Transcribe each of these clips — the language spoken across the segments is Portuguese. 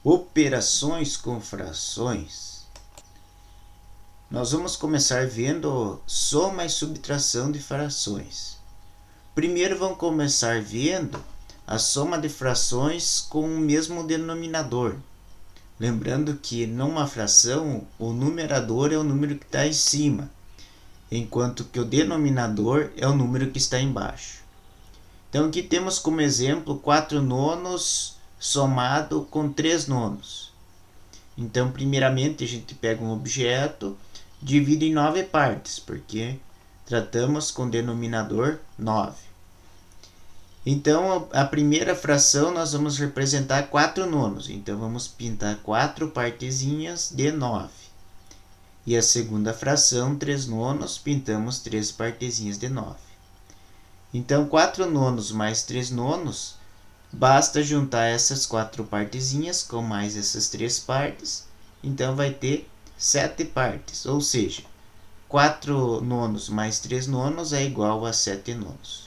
Operações com frações. Nós vamos começar vendo soma e subtração de frações. Primeiro vamos começar vendo a soma de frações com o mesmo denominador. Lembrando que numa fração o numerador é o número que está em cima, enquanto que o denominador é o número que está embaixo. Então aqui temos como exemplo 4 nonos somado com 3 nonos. Então primeiramente a gente pega um objeto, divide em 9 partes, porque tratamos com denominador 9. Então a primeira fração nós vamos representar 4 nonos, então vamos pintar 4 partezinhas de 9. E a segunda fração, 3 nonos, pintamos 3 partezinhas de 9. Então 4 nonos mais 3 nonos, basta juntar essas 4 partezinhas com mais essas 3 partes, então vai ter 7 partes, ou seja, 4 nonos mais 3 nonos é igual a 7 nonos.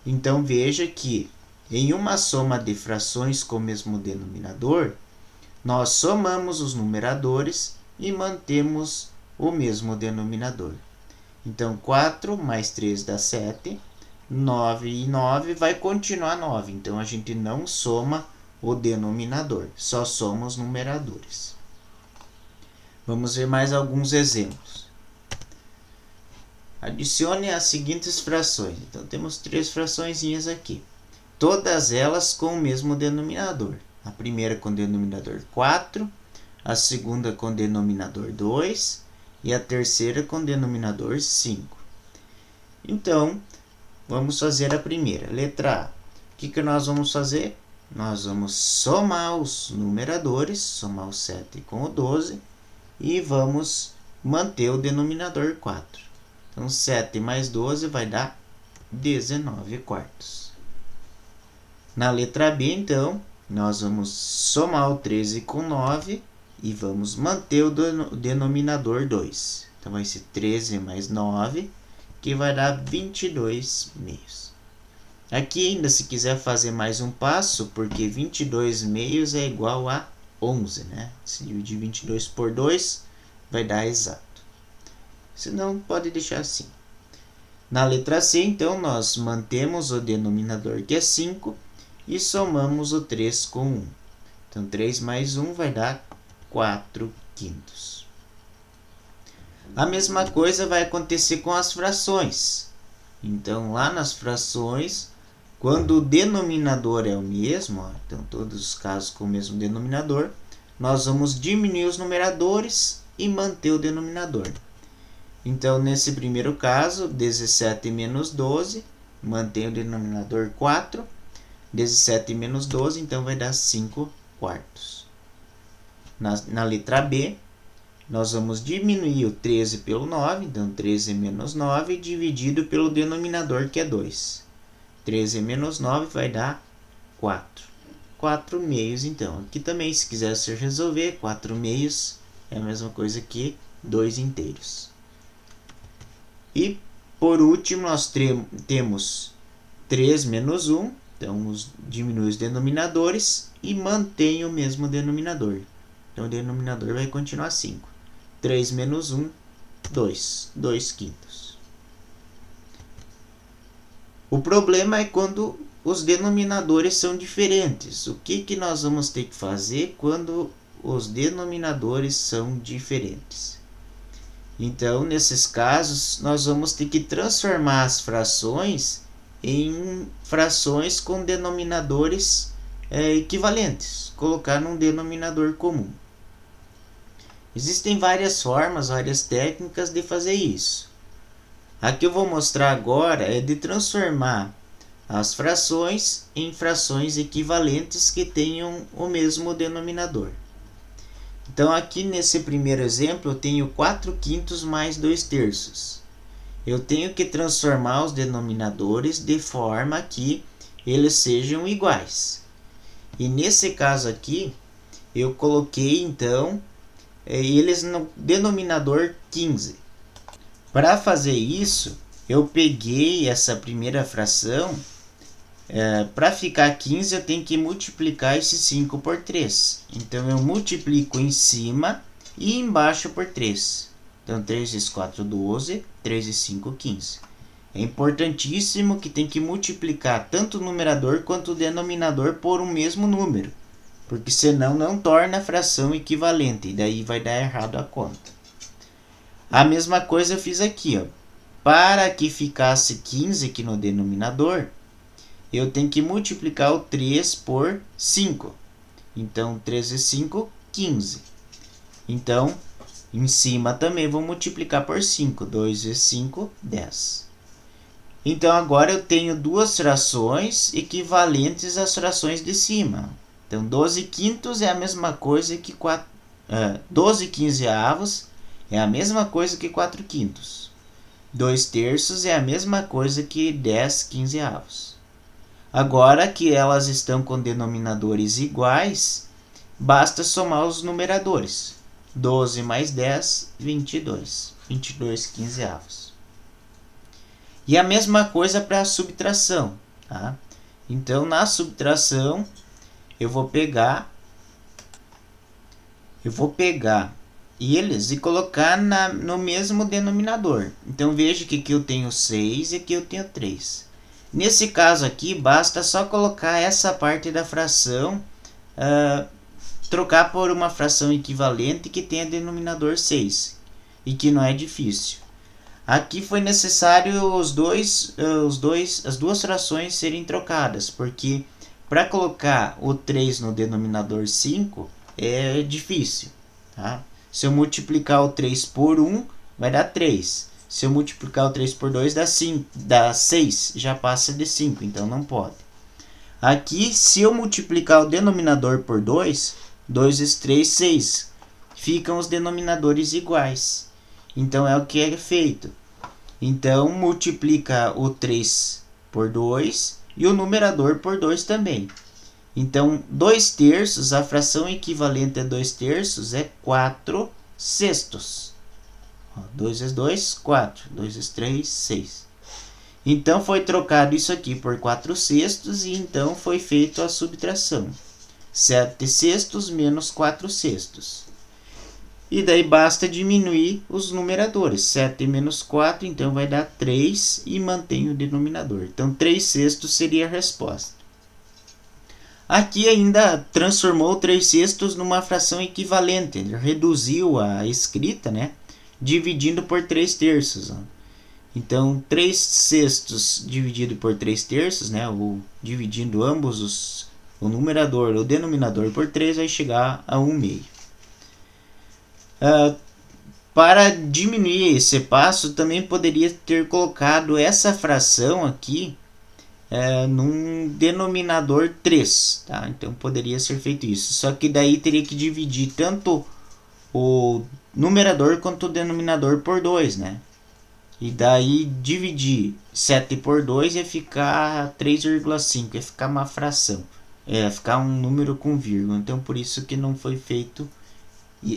Então veja que em uma soma de frações com o mesmo denominador, nós somamos os numeradores e mantemos o mesmo denominador. Então 4 mais 3 dá 7. 9 e 9 vai continuar 9, então a gente não soma o denominador, só soma os numeradores. Vamos ver mais alguns exemplos. Adicione as seguintes frações. Então temos 3 fraçõezinhas aqui, todas elas com o mesmo denominador. A primeira com denominador 4, a segunda com denominador 2 e a terceira com denominador 5. Então vamos fazer a primeira, letra A. O que nós vamos fazer? Nós vamos somar os numeradores, somar o 7 com o 12, e vamos manter o denominador 4. Então, 7 mais 12 vai dar 19 quartos. Na letra B, então, nós vamos somar o 13 com 9 e vamos manter o denominador 2. Então, vai ser 13 mais 9, que vai dar 22 meios. Aqui ainda, se quiser fazer mais um passo, porque 22 meios é igual a 11, né? Se dividir 22 por 2, vai dar exato. Se não, pode deixar assim. Na letra C, então, nós mantemos o denominador, que é 5, e somamos o 3 com 1. Então, 3 mais 1 vai dar 4 quintos. A mesma coisa vai acontecer com as frações. Então, lá nas frações, quando o denominador é o mesmo, então todos os casos com o mesmo denominador, nós vamos diminuir os numeradores e manter o denominador. Então, nesse primeiro caso, 17 menos 12, mantém o denominador 4. 17 menos 12, então vai dar 5 quartos. Na letra B, nós vamos diminuir o 13 pelo 9, então 13 menos 9 dividido pelo denominador, que é 2. 13 menos 9 vai dar 4. 4 meios, então. Aqui também, se quiser se resolver, 4 meios é a mesma coisa que 2 inteiros. E, por último, nós temos 3 menos 1, então diminui os denominadores e mantém o mesmo denominador. Então, o denominador vai continuar 5. 3 menos 1, 2. 2 quintos. O problema é quando os denominadores são diferentes. O que nós vamos ter que fazer quando os denominadores são diferentes? Então, nesses casos, nós vamos ter que transformar as frações em frações com denominadores equivalentes. Colocar num denominador comum. Existem várias formas, várias técnicas de fazer isso. A que eu vou mostrar agora é de transformar as frações em frações equivalentes que tenham o mesmo denominador. Então, aqui nesse primeiro exemplo, eu tenho 4 quintos mais 2 terços. Eu tenho que transformar os denominadores de forma que eles sejam iguais. E nesse caso aqui, eu coloquei, então, eles no denominador 15. Para fazer isso, eu peguei essa primeira fração Para ficar 15, eu tenho que multiplicar esse 5 por 3. Então, eu multiplico em cima e embaixo por 3. Então, 3 vezes 4, 12. 3 vezes 5, 15. É importantíssimo que tem que multiplicar tanto o numerador quanto o denominador por um mesmo número. Porque senão não torna a fração equivalente. E daí vai dar errado a conta. A mesma coisa eu fiz aqui. Ó. Para que ficasse 15 aqui no denominador, eu tenho que multiplicar o 3 por 5. Então, 3 vezes 5, 15. Então, em cima também vou multiplicar por 5. 2 vezes 5, 10. Então, agora eu tenho duas frações equivalentes às frações de cima. Então, 12 quintos é a mesma coisa que 12 quinzeavos é a mesma coisa que 4 quintos. 2 terços é a mesma coisa que 10 quinzeavos. Agora que elas estão com denominadores iguais, basta somar os numeradores. 12 mais 10, 22. 22 quinzeavos. E a mesma coisa para a subtração. Tá? Então, na subtração, eu vou pegar eles e colocar no mesmo denominador. Então, veja que aqui eu tenho 6 e aqui eu tenho 3. Nesse caso aqui, basta só colocar essa parte da fração, trocar por uma fração equivalente que tenha denominador 6 e que não é difícil. Aqui foi necessário as duas frações serem trocadas, porque para colocar o 3 no denominador 5 é difícil. Tá? Se eu multiplicar o 3 por 1, vai dar 3. Se eu multiplicar o 3 por 2, dá 6. Já passa de 5, então não pode. Aqui, se eu multiplicar o denominador por 2, 2 vezes 3, 6. Ficam os denominadores iguais. Então, é o que é feito. Então, multiplica o 3 por 2 e o numerador por 2 também. Então, 2 terços, a fração equivalente a 2 terços é 4 sextos. 2 vezes 2, 4. 2 vezes 3, 6. Então, foi trocado isso aqui por 4 sextos e então foi feita a subtração. 7 sextos menos 4 sextos. E daí basta diminuir os numeradores. 7 menos 4, então vai dar 3 e mantém o denominador. Então, 3 sextos seria a resposta. Aqui ainda transformou 3 sextos numa fração equivalente. Ele reduziu a escrita, né? Dividindo por 3 terços. Ó. Então, 3 sextos dividido por 3 terços, né? Ou dividindo ambos o numerador ou o denominador por 3, vai chegar a 1 meio. Para diminuir esse passo, também poderia ter colocado essa fração aqui num denominador 3. Tá? Então, poderia ser feito isso. Só que daí teria que dividir tanto o numerador quanto o denominador por 2, né? E daí dividir 7 por 2 ia ficar 3,5, ia ficar uma fração. Ia ficar um número com vírgula. Então, por isso que não foi feito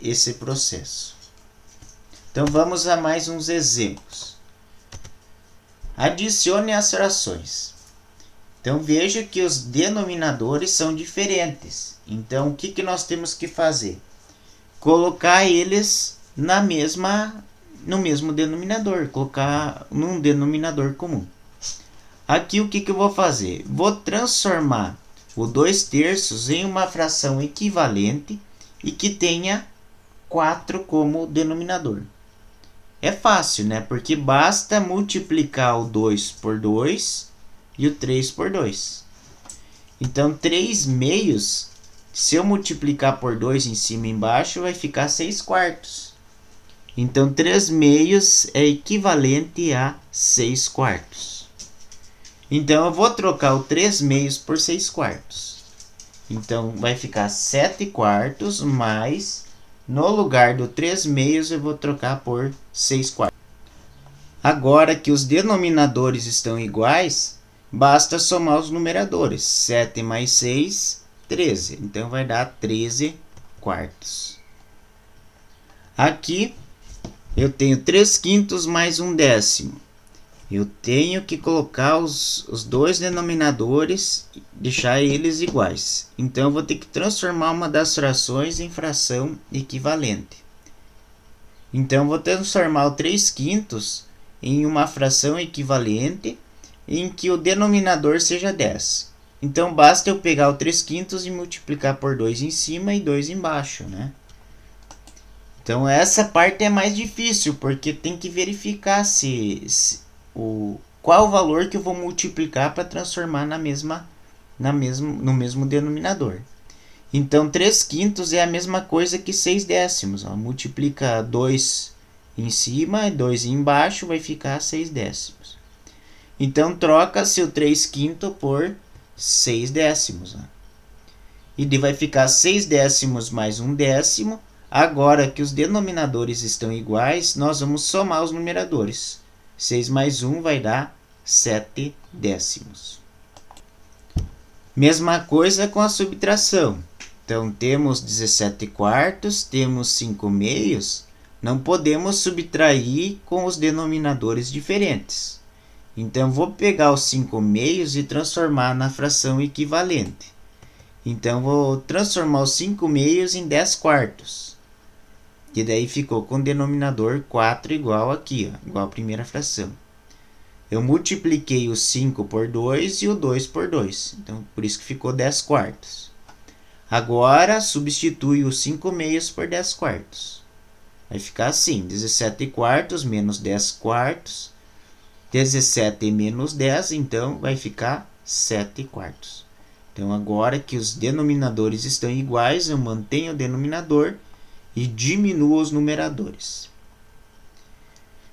esse processo. Então, vamos a mais uns exemplos. Adicione as frações. Então, veja que os denominadores são diferentes. Então, o que nós temos que fazer? Colocar eles no mesmo denominador, colocar num denominador comum. Aqui o que eu vou fazer? Vou transformar o 2 terços em uma fração equivalente e que tenha 4 como denominador. É fácil, né? Porque basta multiplicar o 2 por 2 e o 3 por 2. Então, 3 meios, se eu multiplicar por 2 em cima e embaixo, vai ficar 6 quartos. Então, 3 meios é equivalente a 6 quartos. Então, eu vou trocar o 3 meios por 6 quartos. Então, vai ficar 7 quartos, mais, no lugar do 3 meios, eu vou trocar por 6 quartos. Agora que os denominadores estão iguais, basta somar os numeradores. 7 mais 6, 13. Então, vai dar 13 quartos. Aqui, eu tenho 3 quintos mais 1 décimo. Eu tenho que colocar os dois denominadores, deixar eles iguais. Então, eu vou ter que transformar uma das frações em fração equivalente. Então, eu vou transformar o 3/5 em uma fração equivalente em que o denominador seja 10. Então, basta eu pegar o 3/5 e multiplicar por 2 em cima e 2 embaixo, né? Então, essa parte é mais difícil, porque tem que verificar qual o valor que eu vou multiplicar para transformar no mesmo denominador. Então, 3/5 é a mesma coisa que 6/10. Ó. Multiplica 2 em cima e 2 embaixo, vai ficar 6/10. Então, troca-se o 3/5 por 6/10. Ó. E vai ficar 6/10 mais 1/10. Agora que os denominadores estão iguais, nós vamos somar os numeradores. 6 mais 1 vai dar 7/10. Mesma coisa com a subtração. Então, temos 17/4, temos 5/2. Não podemos subtrair com os denominadores diferentes. Então, vou pegar os 5/2 e transformar na fração equivalente. Então, vou transformar os 5/2 em 10/4. Que daí ficou com o denominador 4 igual aqui, ó, igual a primeira fração. Eu multipliquei o 5 por 2 e o 2 por 2. Então, por isso que ficou 10/4. Agora, substitui os 5/2 por 10/4. Vai ficar assim, 17/4 menos 10/4. 17 menos 10, então, vai ficar 7/4. Então, agora que os denominadores estão iguais, eu mantenho o denominador e diminuo os numeradores.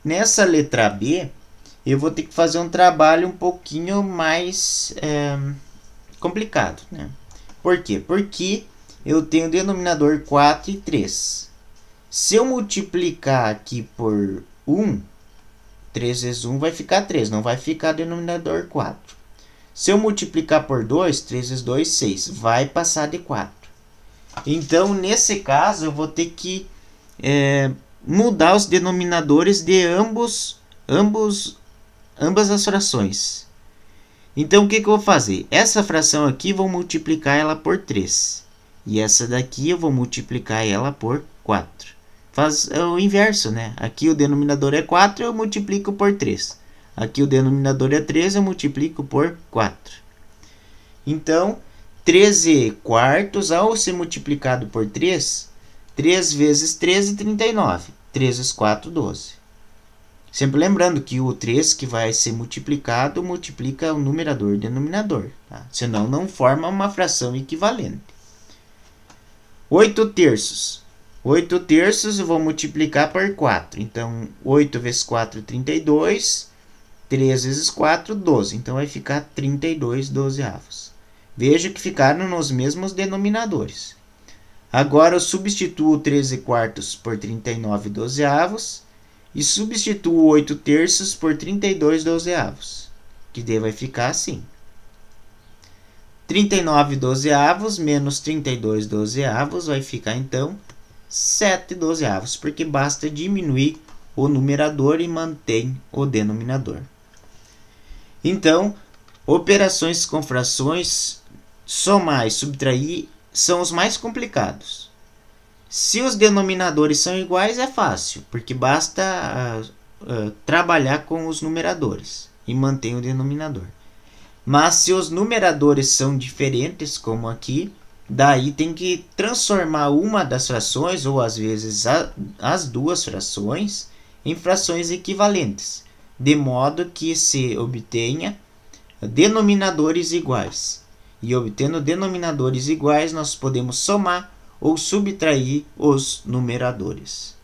Nessa letra B, eu vou ter que fazer um trabalho um pouquinho mais complicado, né? Por quê? Porque eu tenho o denominador 4 e 3. Se eu multiplicar aqui por 1, 3 vezes 1 vai ficar 3, não vai ficar denominador 4. Se eu multiplicar por 2, 3 vezes 2, 6, vai passar de 4. Então, nesse caso, eu vou ter que mudar os denominadores de ambas as frações. Então, o que eu vou fazer? Essa fração aqui, vou multiplicar ela por 3. E essa daqui, eu vou multiplicar ela por 4. Faz o inverso, né? Aqui o denominador é 4, eu multiplico por 3. Aqui o denominador é 3, eu multiplico por 4. Então, 13/4, ao ser multiplicado por 3, 3 vezes 13, 39. 3 vezes 4, 12. Sempre lembrando que o 3 que vai ser multiplicado, multiplica o numerador e o denominador. Tá? Senão, não forma uma fração equivalente. 8/3. 8/3 eu vou multiplicar por 4. Então, 8 vezes 4, 32. 3 vezes 4, 12. Então, vai ficar 32/12. Veja que ficaram nos mesmos denominadores. Agora, eu substituo 13/4 por 39/12 e substituo 8/3 por 32/12, que daí vai ficar assim. 39/12 menos 32/12 vai ficar, então, 7/12, porque basta diminuir o numerador e mantém o denominador. Então, operações com frações, somar e subtrair são os mais complicados. Se os denominadores são iguais, é fácil, porque basta trabalhar com os numeradores e manter o denominador. Mas se os numeradores são diferentes, como aqui, daí tem que transformar uma das frações, ou às vezes as duas frações, em frações equivalentes, de modo que se obtenha denominadores iguais. E obtendo denominadores iguais, nós podemos somar ou subtrair os numeradores.